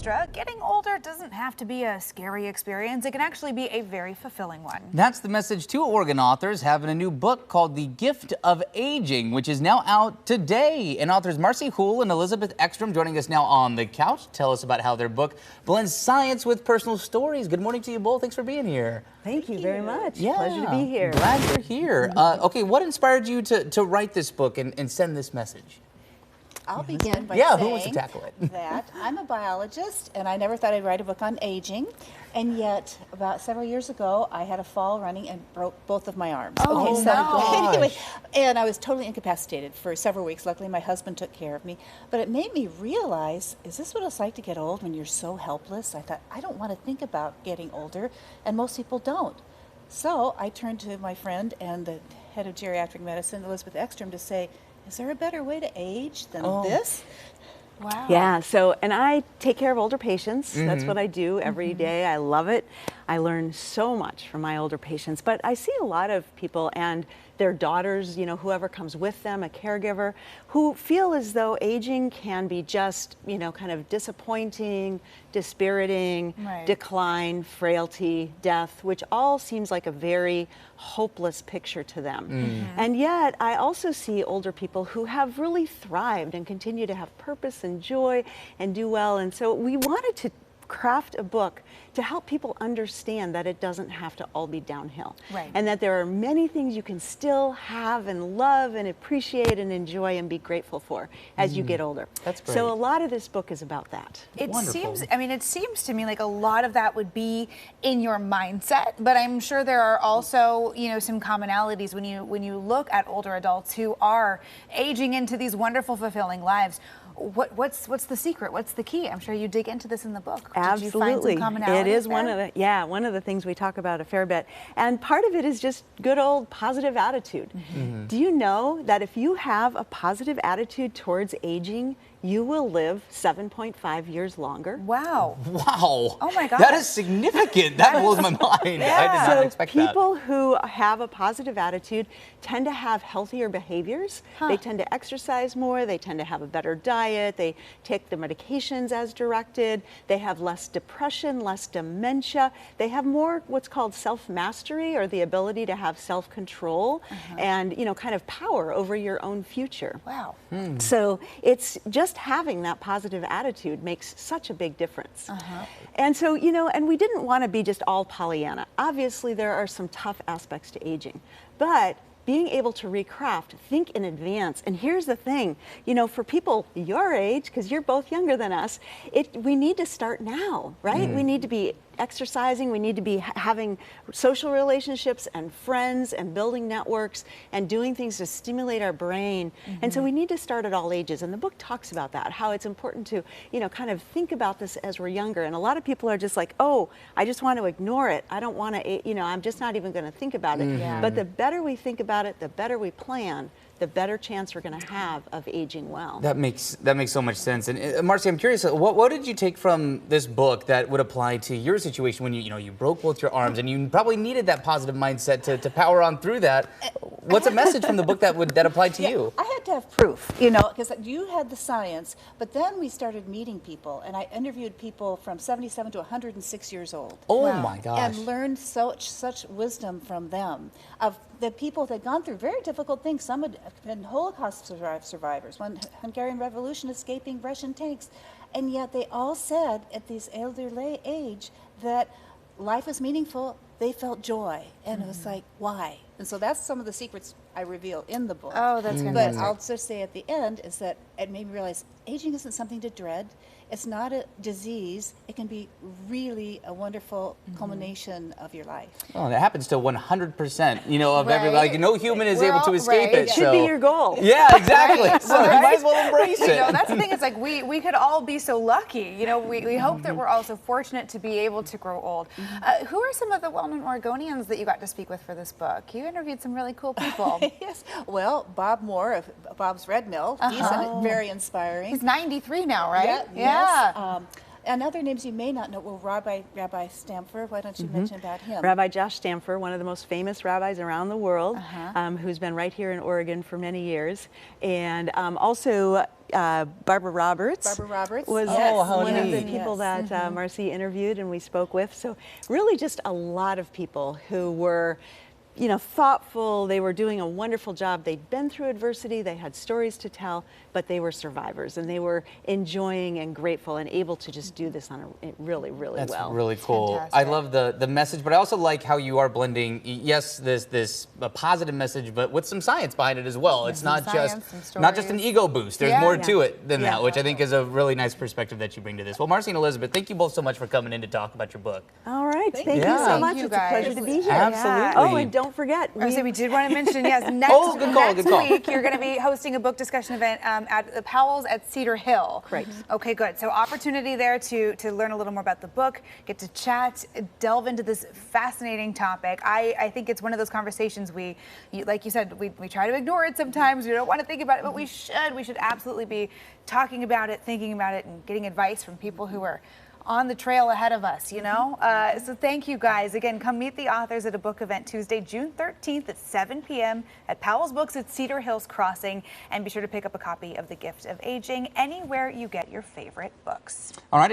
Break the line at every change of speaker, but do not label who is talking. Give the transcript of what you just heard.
Extra, getting older doesn't have to be a scary experience. It can actually be a very fulfilling one.
That's the message to Oregon authors having a new book called The Gift of Aging, which is now out today. And authors Marcy Houle and Elizabeth Ekstrom joining us now on the couch. Tell us about how their book blends science with personal stories. Good morning to you both. Thanks for being here.
Thank you very much.
Yeah,
Pleasure to be here.
Glad you're here. Okay, what inspired you to write this book and send this message?
I'll begin by
who
saying
wants to tackle it?
that I'm a biologist, and I never thought I'd write a book on aging. And yet, about several years ago, I had a fall running and broke both of my arms.
Oh, no.
Anyway, and I was totally incapacitated for several weeks. Luckily, my husband took care of me. But it made me realize, is this what it's like to get old when you're so helpless? I thought, I don't want to think about getting older, and most people don't. So I turned to my friend and the head of geriatric medicine, Elizabeth Ekstrom, to say, is there a better way to age than this?
Wow.
Yeah, and I take care of older patients. That's what I do every day. I love it. I learn so much from my older patients, but I see a lot of people and their daughters, you know, whoever comes with them, a caregiver, who feel as though aging can be just, you know, kind of disappointing, dispiriting, decline, frailty, death, which all seems like a very hopeless picture to them. And yet I also see older people who have really thrived and continue to have purpose and joy and do well. And so we wanted to craft a book to help people understand that it doesn't have to all be downhill. And that there are many things you can still have and love and appreciate and enjoy and be grateful for as you get older.
That's great.
So a lot of this book is about that.
It seems to me like a lot of that would be in your mindset, but I'm sure there are also, you know, some commonalities when you look at older adults who are aging into these wonderful, fulfilling lives. What's the secret? What's the key? I'm sure you dig into this in the book.
Absolutely.
Did you find some commonalities
It is
there?
one of the things we talk about a fair bit. And part of it is just good old positive attitude. Do you know that if you have a positive attitude towards aging, you will live 7.5 years longer?
Wow.
Wow.
Oh my God.
That is significant. That blows my mind. I did not expect that.
People who have a positive attitude tend to have healthier behaviors. They tend to exercise more. They tend to have a better diet. They take their medications as directed. They have less depression, less dementia. They have more what's called self-mastery, or the ability to have self-control and, you know, kind of power over your own future.
Wow.
So it's just having that positive attitude makes such a big difference. And so, you know, and we didn't want to be just all Pollyanna. Obviously, there are some tough aspects to aging, but being able to recraft, think in advance. And here's the thing, you know, for people your age, because you're both younger than us, we need to start now, right? We need to be exercising, we need to be having social relationships and friends and building networks and doing things to stimulate our brain. And so we need to start at all ages. And the book talks about that, how it's important to, you know, kind of think about this as we're younger. And a lot of people are just like, oh, I just want to ignore it. I don't want to, you know, I'm just not even going to think about it. But the better we think about it, the better we plan, the better chance we're going to have of aging well.
That makes so much sense. And Marcy, I'm curious, what did you take from this book that would apply to your situation when you broke both your arms and you probably needed that positive mindset to power on through that? What's a message from the book that applied to you?
I had to have proof, you know, because you had the science, but then we started meeting people, and I interviewed people from 77 to 106 years old.
Oh my gosh.
And learned such wisdom from them, of the people that had gone through very difficult things. Some had been Holocaust survivors, one Hungarian Revolution, escaping Russian tanks, and yet they all said at this elderly age that life was meaningful. They felt joy, and it was like, why? And so that's some of the secrets I reveal in the book.
Oh, that's fantastic.
But I'll just say at the end is that it made me realize aging isn't something to dread. It's not a disease. It can be really a wonderful culmination of your life.
Oh, and it happens to 100%, you know, of everybody. Like, no human is able to escape it.
It should be your goal.
Yeah, exactly. So you might as well embrace it.
You know, that's the thing. It's like we could all be so lucky. You know, we hope that we're also fortunate to be able to grow old. Who are some of the well-known Oregonians that you got to speak with for this book? You interviewed some really cool people.
Yes. Well, Bob Moore of Bob's Red Mill. He's very inspiring.
He's 93 now, right?
Yeah. Yes. And other names you may not know, well, Rabbi Stamfer, why don't you mention about him?
Rabbi Josh Stamfer, one of the most famous rabbis around the world, who's been right here in Oregon for many years. And also Barbara Roberts.
Barbara Roberts.
Was
Oh, how
one of the
neat.
people that Marcy interviewed and we spoke with. So really just a lot of people who were, you know, thoughtful. They were doing a wonderful job. They'd been through adversity. They had stories to tell, but they were survivors and they were enjoying and grateful and able to just do this on a really, really
That's
well.
really cool.
fantastic.
I love the message, but I also like how you are blending, yes, this a positive message, but with some science behind it as well. It's not
science, some
just not just an
stories.
ego boost. There's
Yeah.
more
Yeah.
to it than
Yeah.
that, which I think is a really nice perspective that you bring to this. Well, Marcy and Elizabeth, thank you both so much for coming in to talk about your book.
All right. Thank
you.
you
Yeah.
so much.
Thank you,
It's a pleasure
guys.
to be here.
Absolutely.
Oh, and don't forget,
We did want to mention, yes, next,
Oh, good call,
next
good call.
week you're going to be hosting a book discussion event at the Powell's at Cedar Hill.
Right.
Okay, good. So opportunity there to learn a little more about the book, get to chat, delve into this fascinating topic. I think it's one of those conversations like you said, we try to ignore it sometimes. We don't want to think about it, but we should. We should absolutely be talking about it, thinking about it, and getting advice from people who are on the trail ahead of us, you know? So thank you guys. Again, come meet the authors at a book event Tuesday, June 13th at 7 p.m. at Powell's Books at Cedar Hills Crossing. And be sure to pick up a copy of The Gift of Aging anywhere you get your favorite books.
All right.